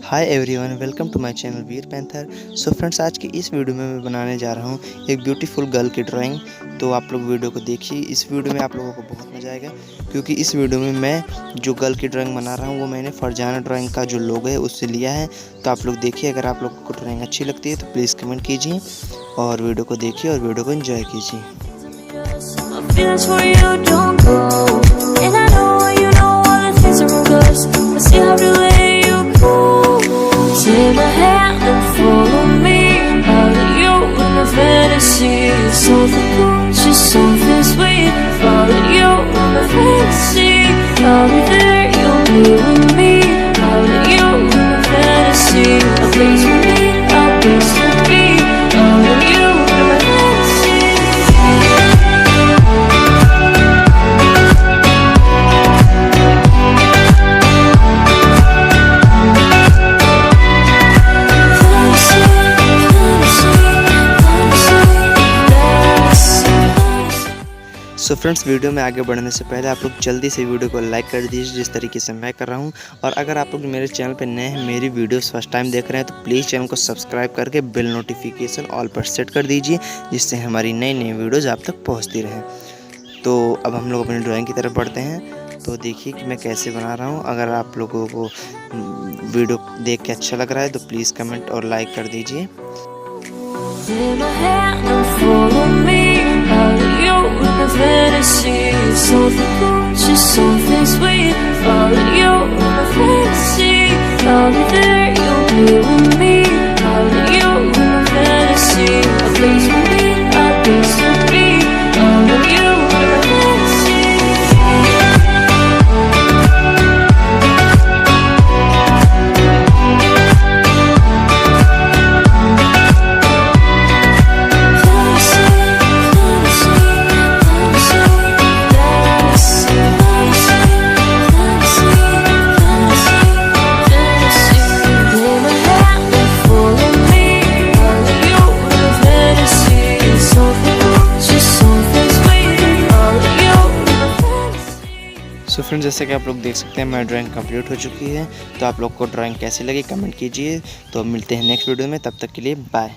Hi everyone, welcome to my channel Veer panther. So friends, आज की इस वीडियो में मैं बनाने जा रहा हूँ एक ब्यूटीफुल गर्ल की ड्राइंग। तो आप लोग वीडियो को देखिए। इस वीडियो में आप लोगों को बहुत मज़ा आएगा, क्योंकि इस वीडियो में मैं जो गर्ल की ड्राइंग बना रहा हूँ वो मैंने फरजाना ड्राइंग का जो लोगो है उससे लिया है। तो आप लोग देखिए, अगर आप लोगों को ड्राइंग अच्छी लगती है तो प्लीज़ कमेंट कीजिए और वीडियो को देखिए और वीडियो को एंजॉय कीजिए। Take my hand and follow me. Out of you in a fantasy. Something cool, just something sweet. Follow you in a fantasy. I'll be there, you'll be with me. Out of you in a fantasy. A place for me, a place to be. Out of you in a fantasy. So friends, video में आगे बढ़ने से पहले आप लोग जल्दी से video को लाइक कर दीजिए, जिस तरीके से मैं कर रहा हूं। और अगर आप लोग मेरे चैनल पर नए हैं, मेरी वीडियोस फर्स्ट टाइम देख रहे हैं, तो प्लीज़ चैनल को सब्सक्राइब करके बेल नोटिफिकेशन ऑल पर सेट कर दीजिए, जिससे हमारी नई नई वीडियोज़ आप तक पहुँचती रहें। तो अब हम लोग अपनी ड्राइंग की तरफ बढ़ते हैं। तो देखिए कि मैं कैसे बना रहा हूँ। अगर आप लोगों को वीडियो देख के अच्छा लग रहा है तो प्लीज़ कमेंट और लाइक कर दीजिए। Take my hand and follow me. Out of you in a fantasy. Something cool, just something sweet. Follow you in a fantasy. I'll be there, you'll be with me. Out of you in a fantasy. A place for me, a place to be. Out of you in a fantasy. So friends, जैसे कि आप लोग देख सकते हैं मेरी drawing complete हो चुकी है। तो आप लोग को ड्राइंग कैसी लगी कमेंट कीजिए। तो मिलते हैं नेक्स्ट वीडियो में, तब तक के लिए बाय।